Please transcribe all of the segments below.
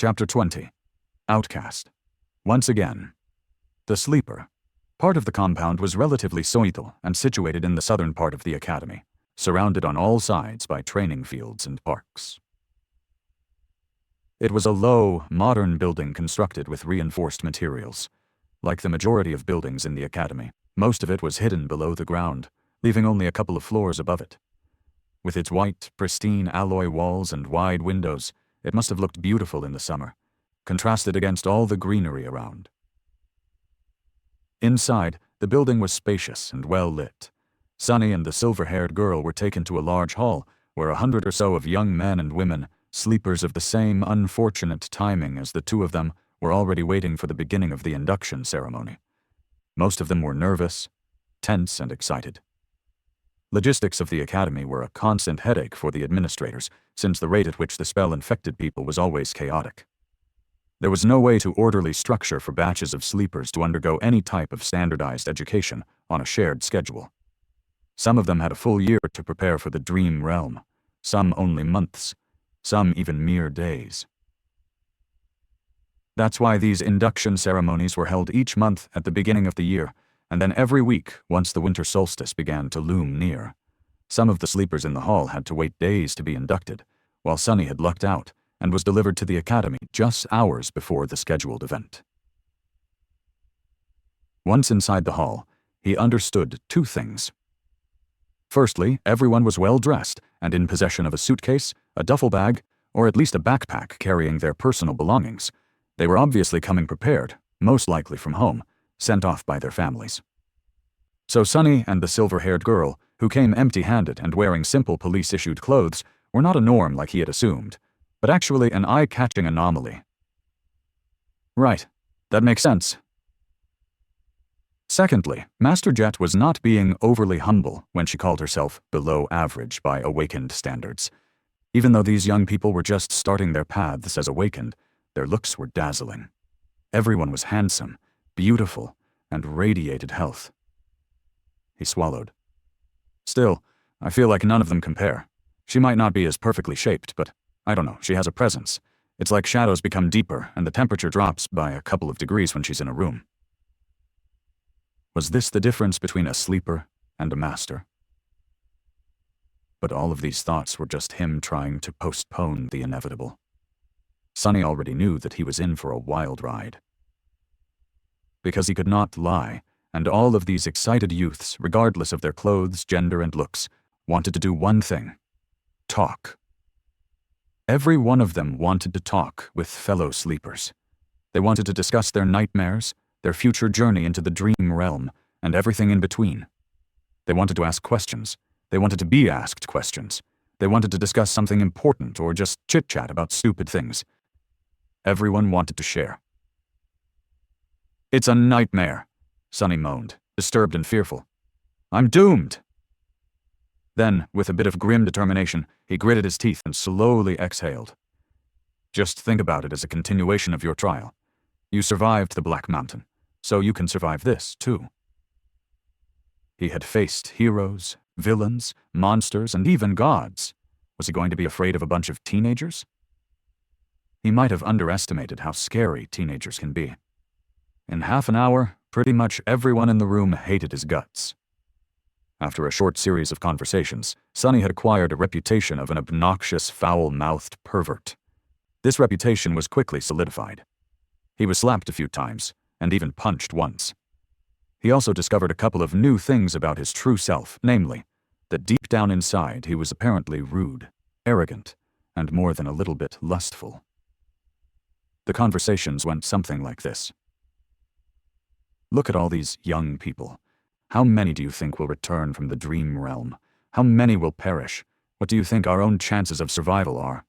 Chapter 20. Outcast. Once again. The Sleeper. Part of the compound was relatively solitary and situated in the southern part of the academy, surrounded on all sides by training fields and parks. It was a low, modern building constructed with reinforced materials. Like the majority of buildings in the academy, most of it was hidden below the ground, leaving only a couple of floors above it. With its white, pristine alloy walls and wide windows, it must have looked beautiful in the summer, contrasted against all the greenery around. Inside, the building was spacious and well lit. Sunny and the silver-haired girl were taken to a large hall where 100 or so of young men and women, sleepers of the same unfortunate timing as the two of them, were already waiting for the beginning of the induction ceremony. Most of them were nervous, tense, and excited. Logistics of the academy were a constant headache for the administrators, since the rate at which the spell infected people was always chaotic. There was no way to orderly structure for batches of sleepers to undergo any type of standardized education on a shared schedule. Some of them had a full year to prepare for the dream realm, some only months, some even mere days. That's why these induction ceremonies were held each month at the beginning of the year, and then every week once the winter solstice began to loom near. Some of the sleepers in the hall had to wait days to be inducted, while Sunny had lucked out and was delivered to the academy just hours before the scheduled event. Once inside the hall, he understood two things. Firstly, everyone was well dressed and in possession of a suitcase, a duffel bag, or at least a backpack carrying their personal belongings. They were obviously coming prepared, most likely from home, sent off by their families. So Sunny and the silver-haired girl, who came empty-handed and wearing simple police-issued clothes, were not a norm like he had assumed, but actually an eye-catching anomaly. Right, that makes sense. Secondly, Master Jet was not being overly humble when she called herself below average by awakened standards. Even though these young people were just starting their paths as awakened, their looks were dazzling. Everyone was handsome, beautiful, and radiated health. He swallowed. Still, I feel like none of them compare. She might not be as perfectly shaped, but I don't know, she has a presence. It's like shadows become deeper and the temperature drops by a couple of degrees when she's in a room. Was this the difference between a sleeper and a master? But all of these thoughts were just him trying to postpone the inevitable. Sunny already knew that he was in for a wild ride. Because he could not lie, and all of these excited youths, regardless of their clothes, gender, and looks, wanted to do one thing: talk. Every one of them wanted to talk with fellow sleepers. They wanted to discuss their nightmares, their future journey into the dream realm, and everything in between. They wanted to ask questions. They wanted to be asked questions. They wanted to discuss something important or just chit-chat about stupid things. Everyone wanted to share. "It's a nightmare," Sunny moaned, disturbed and fearful. "I'm doomed." Then, with a bit of grim determination, he gritted his teeth and slowly exhaled. "Just think about it as a continuation of your trial. You survived the Black Mountain, so you can survive this, too." He had faced heroes, villains, monsters, and even gods. Was he going to be afraid of a bunch of teenagers? He might have underestimated how scary teenagers can be. In half an hour, pretty much everyone in the room hated his guts. After a short series of conversations, Sunny had acquired a reputation of an obnoxious, foul-mouthed pervert. This reputation was quickly solidified. He was slapped a few times, and even punched once. He also discovered a couple of new things about his true self, namely, that deep down inside he was apparently rude, arrogant, and more than a little bit lustful. The conversations went something like this. "Look at all these young people. How many do you think will return from the dream realm? How many will perish? What do you think our own chances of survival are?"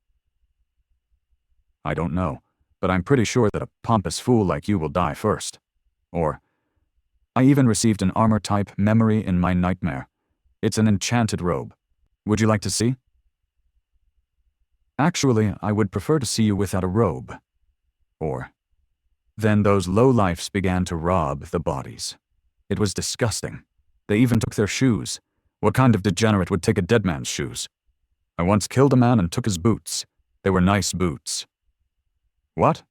"I don't know, but I'm pretty sure that a pompous fool like you will die first." Or, "I even received an armor-type memory in my nightmare. It's an enchanted robe. Would you like to see?" "Actually, I would prefer to see you without a robe." Or, "Then those lowlifes began to rob the bodies. It was disgusting. They even took their shoes. What kind of degenerate would take a dead man's shoes? I once killed a man and took his boots. They were nice boots." What?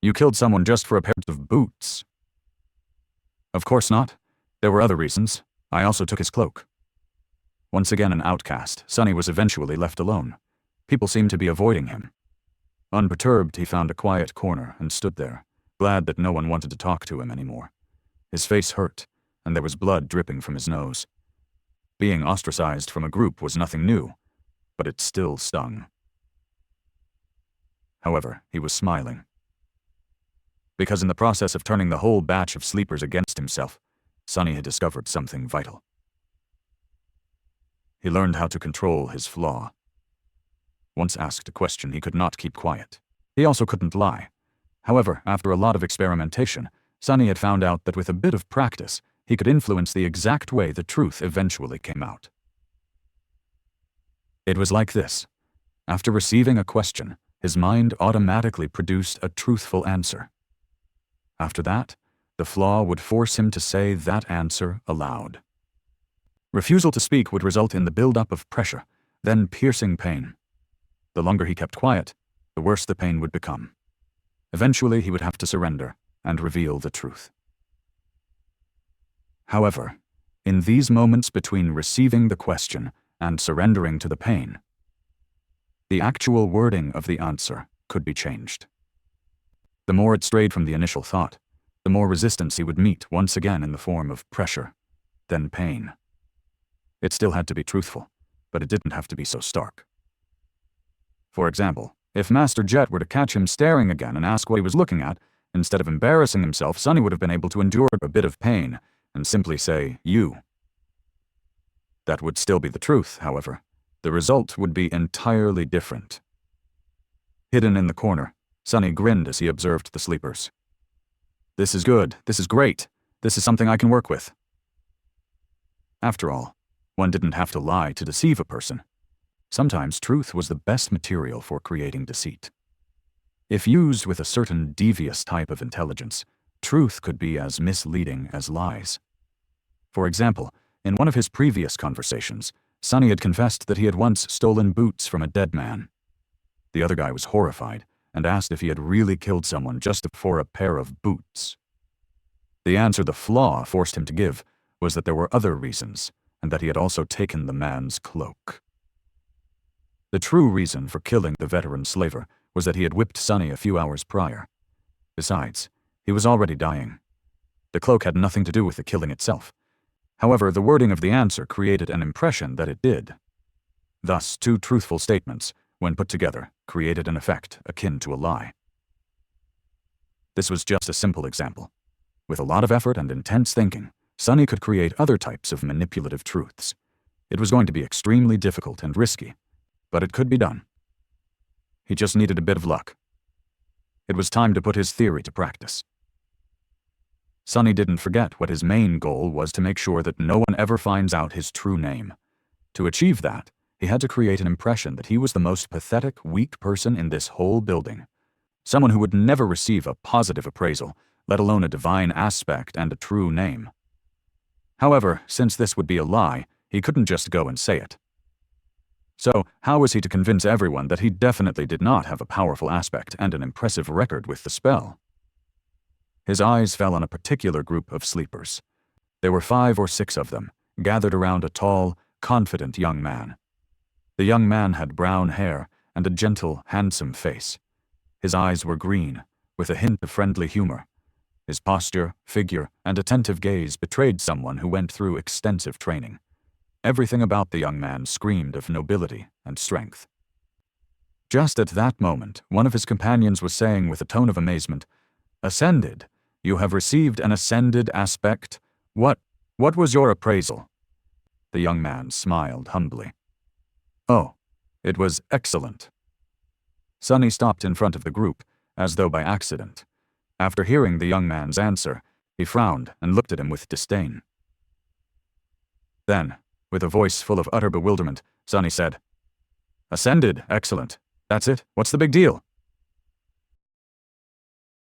You killed someone just for a pair of boots? Of course not. There were other reasons. I also took his cloak. Once again an outcast, Sonny was eventually left alone. People seemed to be avoiding him. Unperturbed, he found a quiet corner and stood there, glad that no one wanted to talk to him anymore. His face hurt, and there was blood dripping from his nose. Being ostracized from a group was nothing new, but it still stung. However, he was smiling. Because in the process of turning the whole batch of sleepers against himself, Sonny had discovered something vital. He learned how to control his flaw. Once asked a question, he could not keep quiet. He also couldn't lie. However, after a lot of experimentation, Sonny had found out that with a bit of practice, he could influence the exact way the truth eventually came out. It was like this. After receiving a question, his mind automatically produced a truthful answer. After that, the flaw would force him to say that answer aloud. Refusal to speak would result in the buildup of pressure, then piercing pain. The longer he kept quiet, the worse the pain would become. Eventually, he would have to surrender and reveal the truth. However, in these moments between receiving the question and surrendering to the pain, the actual wording of the answer could be changed. The more it strayed from the initial thought, the more resistance he would meet once again in the form of pressure, then pain. It still had to be truthful, but it didn't have to be so stark. For example, if Master Jet were to catch him staring again and ask what he was looking at, instead of embarrassing himself, Sonny would have been able to endure a bit of pain and simply say, "You." That would still be the truth, however. The result would be entirely different. Hidden in the corner, Sonny grinned as he observed the sleepers. "This is good. This is great. This is something I can work with." After all, one didn't have to lie to deceive a person. Sometimes truth was the best material for creating deceit. If used with a certain devious type of intelligence, truth could be as misleading as lies. For example, in one of his previous conversations, Sonny had confessed that he had once stolen boots from a dead man. The other guy was horrified and asked if he had really killed someone just for a pair of boots. The answer the flaw forced him to give was that there were other reasons, and that he had also taken the man's cloak. The true reason for killing the veteran slaver was that he had whipped Sonny a few hours prior. Besides, he was already dying. The cloak had nothing to do with the killing itself. However, the wording of the answer created an impression that it did. Thus, two truthful statements, when put together, created an effect akin to a lie. This was just a simple example. With a lot of effort and intense thinking, Sonny could create other types of manipulative truths. It was going to be extremely difficult and risky, but it could be done. He just needed a bit of luck. It was time to put his theory to practice. Sonny didn't forget what his main goal was: to make sure that no one ever finds out his true name. To achieve that, he had to create an impression that he was the most pathetic, weak person in this whole building. Someone who would never receive a positive appraisal, let alone a divine aspect and a true name. However, since this would be a lie, he couldn't just go and say it. So, how was he to convince everyone that he definitely did not have a powerful aspect and an impressive record with the spell? His eyes fell on a particular group of sleepers. There were 5 or 6 of them, gathered around a tall, confident young man. The young man had brown hair and a gentle, handsome face. His eyes were green, with a hint of friendly humor. His posture, figure, and attentive gaze betrayed someone who went through extensive training. Everything about the young man screamed of nobility and strength. Just at that moment, one of his companions was saying with a tone of amazement, "Ascended? You have received an ascended aspect? What was your appraisal?" The young man smiled humbly. "Oh, it was excellent." Sonny stopped in front of the group, as though by accident. After hearing the young man's answer, he frowned and looked at him with disdain. Then, with a voice full of utter bewilderment, Sonny said, "Ascended, excellent. That's it? What's the big deal?"